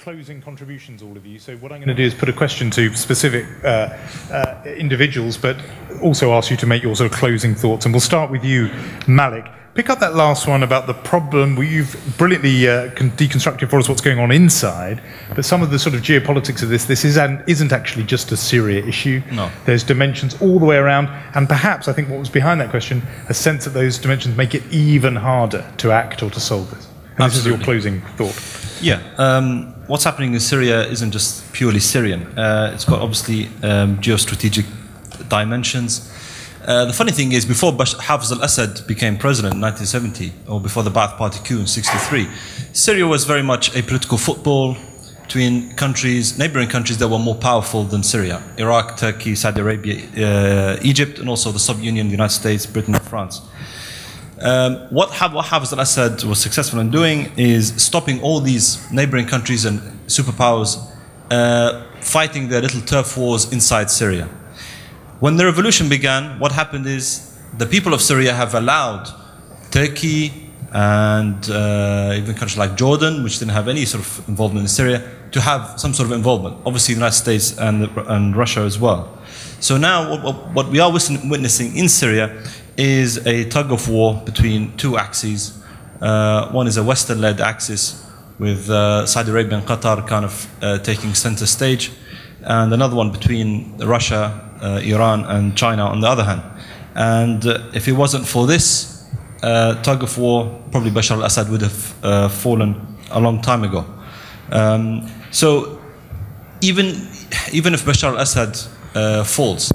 closing contributions, all of you. So what I'm going to do is put a question to specific individuals, but also ask you to make your sort of closing thoughts. And we'll start with you, Malik. Pick up that last one about the problem. You've brilliantly deconstructed for us what's going on inside, but some of the sort of geopolitics of this isn't actually just a Syria issue. No. There's dimensions all the way around, and perhaps, I think what was behind that question, a sense that those dimensions make it even harder to act or to solve this. And this is your closing thought. Yeah. What's happening in Syria isn't just purely Syrian. It's got obviously geostrategic dimensions. The funny thing is, before Hafez al-Assad became president in 1970, or before the Ba'ath Party coup in 1963, Syria was very much a political football between countries, neighboring countries that were more powerful than Syria: Iraq, Turkey, Saudi Arabia, Egypt, and also the Sub-Union, the United States, Britain, and France. What Hafez al-Assad was successful in doing is stopping all these neighboring countries and superpowers fighting their little turf wars inside Syria. When the revolution began, what happened is the people of Syria have allowed Turkey and even countries like Jordan, which didn't have any sort of involvement in Syria, to have some sort of involvement. Obviously, the United States and Russia as well. So now what we are witnessing in Syria is a tug of war between two axes. One is a Western-led axis with Saudi Arabia and Qatar kind of taking center stage, and another one between Russia, Iran and China on the other hand. And if it wasn't for this tug of war, probably Bashar al-Assad would have fallen a long time ago. So even if Bashar al-Assad falls,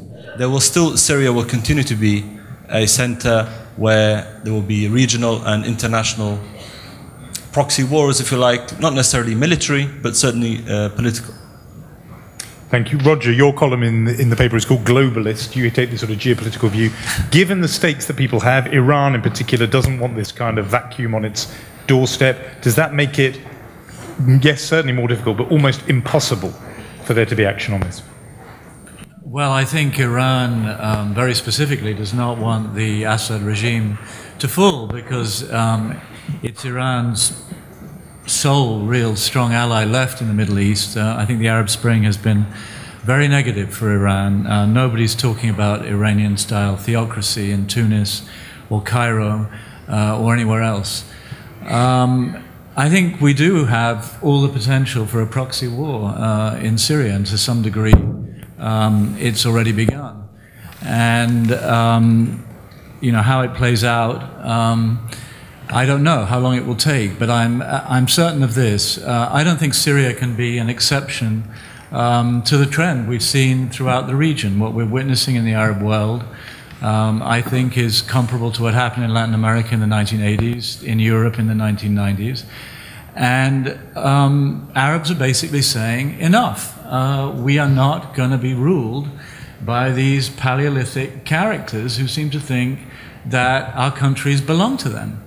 Syria will continue to be a center where there will be regional and international proxy wars, if you like, not necessarily military, but certainly political. Thank you. Roger, your column in the paper is called Globalist. You take this sort of geopolitical view. Given the stakes that people have, Iran in particular doesn't want this kind of vacuum on its doorstep. Does that make it, yes, certainly more difficult, but almost impossible for there to be action on this? Well, I think Iran, very specifically, does not want the Assad regime to fall because it's Iran's sole real strong ally left in the Middle East. I think the Arab Spring has been very negative for Iran. Nobody's talking about Iranian-style theocracy in Tunis or Cairo or anywhere else. I think we do have all the potential for a proxy war in Syria, and to some degree it's already begun. And you know, how it plays out, I don't know how long it will take, but I'm certain of this. I don't think Syria can be an exception to the trend we've seen throughout the region. What we're witnessing in the Arab world, I think, is comparable to what happened in Latin America in the 1980s, in Europe in the 1990s. And Arabs are basically saying, enough. We are not going to be ruled by these Paleolithic characters who seem to think that our countries belong to them.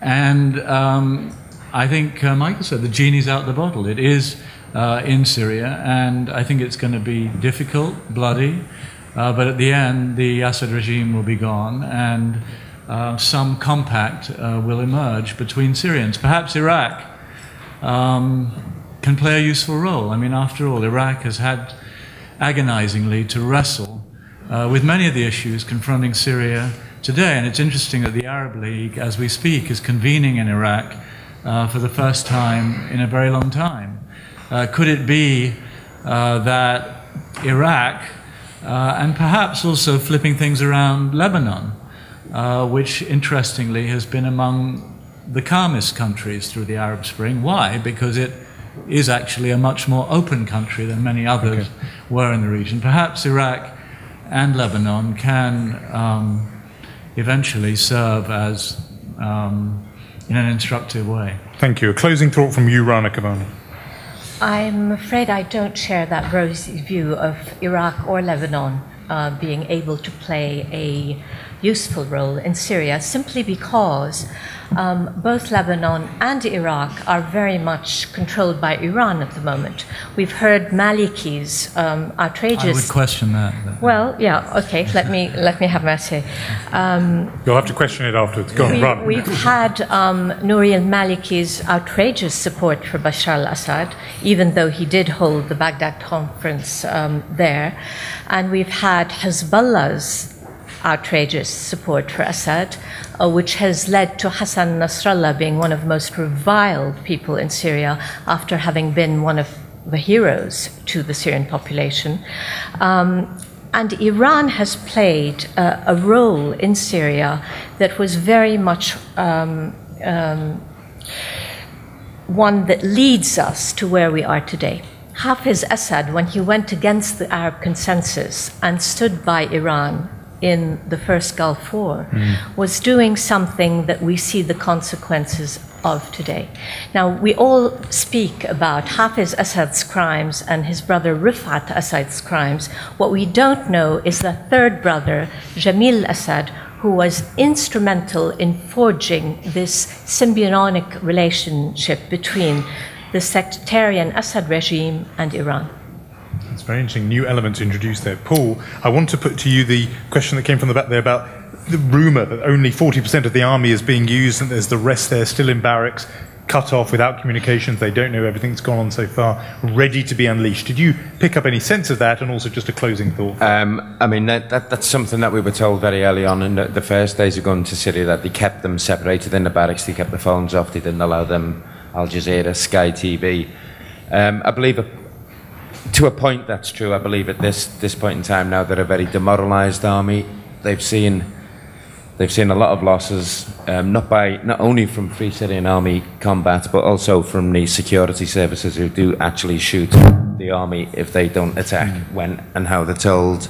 And I think Michael said the genie's out the bottle. It is in Syria, and I think it's going to be difficult, bloody, but at the end the Assad regime will be gone, and some compact will emerge between Syrians. Perhaps Iraq can play a useful role. I mean, after all, Iraq has had agonizingly to wrestle with many of the issues confronting Syria today, and it's interesting that the Arab League, as we speak, is convening in Iraq for the first time in a very long time. Could it be that Iraq, and perhaps also flipping things around, Lebanon, which interestingly has been among the calmest countries through the Arab Spring. Why? Because it is actually a much more open country than many others were in the region. Perhaps Iraq and Lebanon can eventually serve as in an instructive way. Thank you. A closing thought from you, Rana Kabani. I'm afraid I don't share that rosy view of Iraq or Lebanon being able to play a useful role in Syria, simply because both Lebanon and Iraq are very much controlled by Iran at the moment. We've heard Maliki's outrageous... I would question that. Well, yeah, okay, let me have my say. You'll have to question it afterwards. Go on, run. We've had Nouri al-Maliki's outrageous support for Bashar al-Assad, even though he did hold the Baghdad conference there. And we've had Hezbollah's outrageous support for Assad, which has led to Hassan Nasrallah being one of the most reviled people in Syria after having been one of the heroes to the Syrian population. And Iran has played a role in Syria that was very much one that leads us to where we are today. Hafiz Assad, when he went against the Arab consensus and stood by Iran in the first Gulf War, was doing something that we see the consequences of today. Now, we all speak about Hafiz Assad's crimes and his brother Rifat Assad's crimes. What we don't know is the third brother, Jamil Assad, who was instrumental in forging this symbiotic relationship between the sectarian Assad regime and Iran. It's very interesting, new elements introduced there. Paul, I want to put to you the question that came from the back there about the rumour that only 40% of the army is being used and there's the rest there still in barracks, cut off without communications, they don't know everything that's gone on so far, ready to be unleashed. Did you pick up any sense of that, and also just a closing thought? I mean, that's something that we were told very early on in the first days of going to Syria, that they kept them separated in the barracks, they kept the phones off, they didn't allow them Al Jazeera, Sky TV. I believe to a point that's true. I believe at this point in time now they're a very demoralised army. They've seen a lot of losses, not only from Free Syrian Army combat, but also from the security services who do actually shoot the army if they don't attack when and how they're told.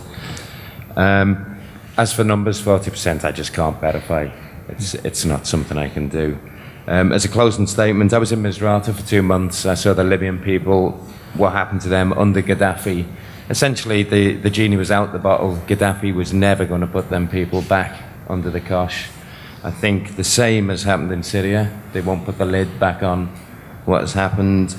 As for numbers, 40%, I just can't verify. It's not something I can do. As a closing statement, I was in Misrata for 2 months. I saw the Libyan people, what happened to them under Gaddafi. Essentially, the genie was out the bottle. Gaddafi was never going to put them people back under the cosh. I think the same has happened in Syria. They won't put the lid back on what has happened.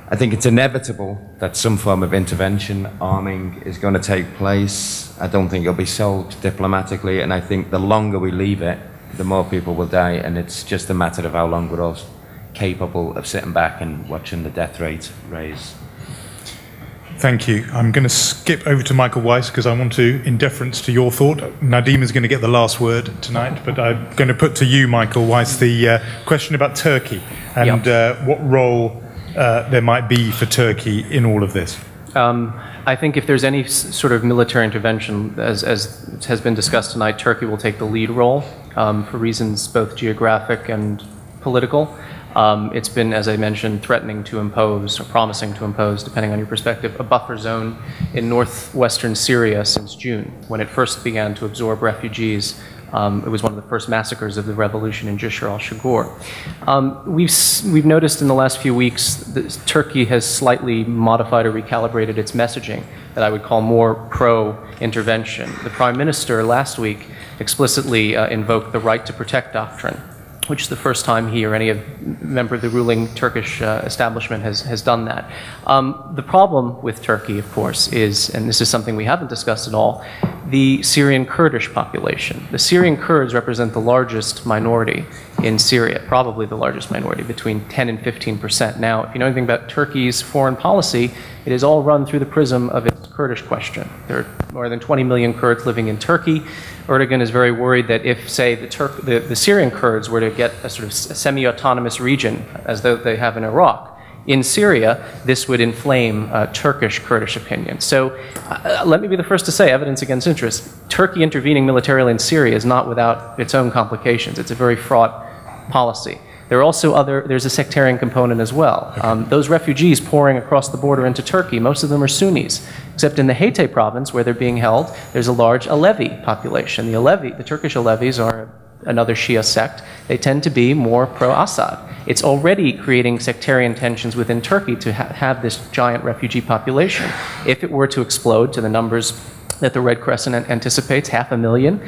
I think it's inevitable that some form of intervention, arming, is going to take place. I don't think it'll be solved diplomatically, and I think the longer we leave it, the more people will die, and it's just a matter of how long we're all capable of sitting back and watching the death rate raise. Thank you. I'm going to skip over to Michael Weiss because I want to, in deference to your thought, Nadim is going to get the last word tonight, but I'm going to put to you, Michael Weiss, the question about Turkey and what role there might be for Turkey in all of this. I think if there's any sort of military intervention, as has been discussed tonight, Turkey will take the lead role for reasons both geographic and political. It's been, as I mentioned, threatening to impose, or promising to impose, depending on your perspective, a buffer zone in northwestern Syria since June, when it first began to absorb refugees. It was one of the first massacres of the revolution in Jisr al-Shugur. We've noticed in the last few weeks that Turkey has slightly modified or recalibrated its messaging that I would call more pro-intervention. The Prime Minister last week explicitly invoked the right to protect doctrine, which is the first time he or any member of the ruling Turkish establishment has done that. The problem with Turkey, of course, is, and this is something we haven't discussed at all, the Syrian Kurdish population. The Syrian Kurds represent the largest minority in Syria, probably the largest minority, between 10 and 15%. Now, if you know anything about Turkey's foreign policy, it is all run through the prism of its Kurdish question. There are more than 20 million Kurds living in Turkey. Erdogan is very worried that if, say, the Syrian Kurds were to get a sort of semi-autonomous region, as though they have in Iraq, in Syria, this would inflame Turkish Kurdish opinion. So let me be the first to say, evidence against interest, Turkey intervening militarily in Syria is not without its own complications. It's a very fraught policy. There are also there's a sectarian component as well. Those refugees pouring across the border into Turkey, most of them are Sunnis, except in the Hatay province where they're being held, there's a large Alevi population. The Turkish Alevis are another Shia sect. They tend to be more pro-Assad. It's already creating sectarian tensions within Turkey to have this giant refugee population. If it were to explode to the numbers that the Red Crescent anticipates, 500,000,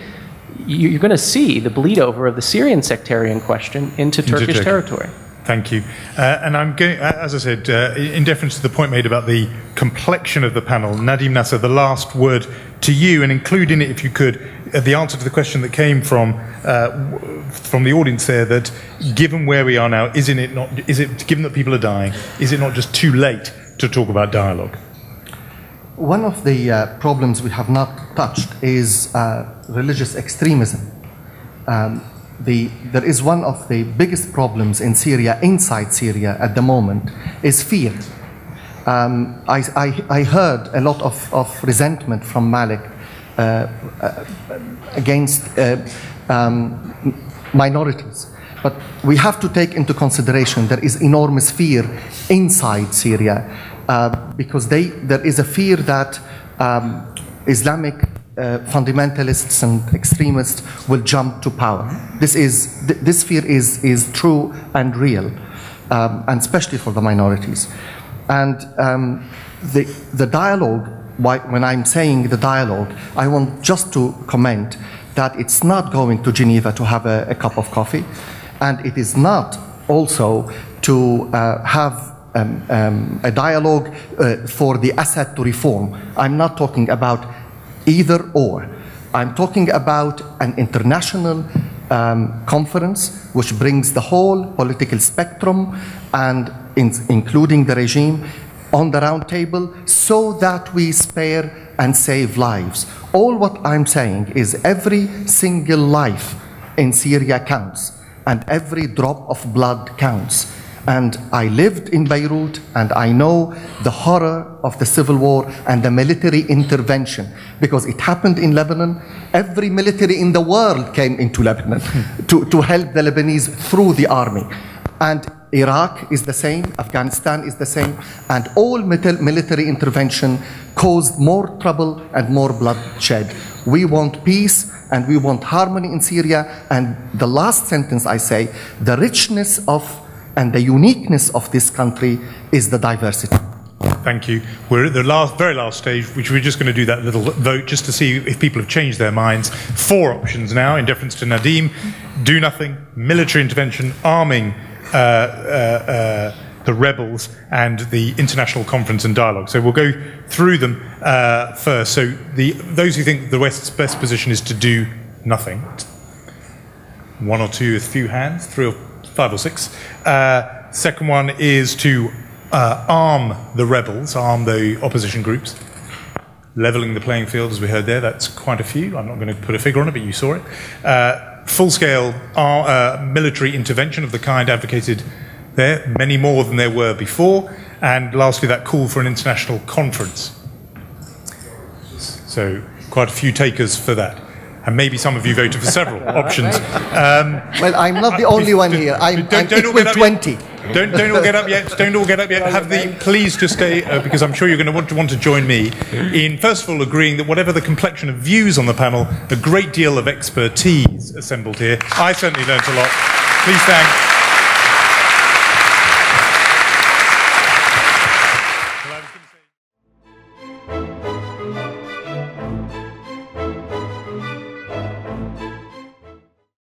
you're going to see the bleed over of the Syrian sectarian question into Turkish territory. Thank you. And I'm going, as I said, in deference to the point made about the complexion of the panel, Nadim Nasser, the last word to you, and include in it, if you could, the answer to the question that came from the audience there, that given where we are now, given that people are dying, is it not just too late to talk about dialogue? One of the problems we have not touched is religious extremism. There is one of the biggest problems in Syria, inside Syria at the moment, is fear. I heard a lot of resentment from Malik against minorities. But we have to take into consideration there is enormous fear inside Syria because there is a fear that Islamic fundamentalists and extremists will jump to power. This fear is true and real, and especially for the minorities. And the dialogue, when I'm saying the dialogue, I want just to comment that it's not going to Geneva to have a cup of coffee, and it is not also to have a dialogue for the Assad to reform. I'm not talking about either or. I'm talking about an international conference which brings the whole political spectrum and including the regime on the round table so that we spare and save lives. All what I'm saying is every single life in Syria counts and every drop of blood counts. And I lived in Beirut, and I know the horror of the civil war and the military intervention, because it happened in Lebanon. Every military in the world came into Lebanon to help the Lebanese through the army. And Iraq is the same, Afghanistan is the same, and all military intervention caused more trouble and more bloodshed. We want peace and we want harmony in Syria. And the last sentence I say, the richness of and the uniqueness of this country is the diversity. Thank you. We're at the very last stage, which we're just going to do that little vote just to see if people have changed their minds. 4 options now, in deference to Nadim: do nothing, military intervention, arming the rebels, and the international conference and dialogue. So we'll go through them first. So those who think the West's best position is to do nothing. 1 or 2, a few hands, 3 or 5 or 6. Second one is to arm the rebels, arm the opposition groups, levelling the playing field, as we heard there. That's quite a few. I'm not going to put a figure on it, but you saw it. Full-scale military intervention of the kind advocated there, many more than there were before. And lastly, that call for an international conference. So quite a few takers for that. And maybe some of you voted for several options. Well, I'm not the only one here. I'm equal 20. Don't all get up yet. Don't all get up yet. Please just stay, because I'm sure you're going to want to join me in, first of all, agreeing that whatever the complexion of views on the panel, a great deal of expertise assembled here. I certainly learnt a lot. Please thank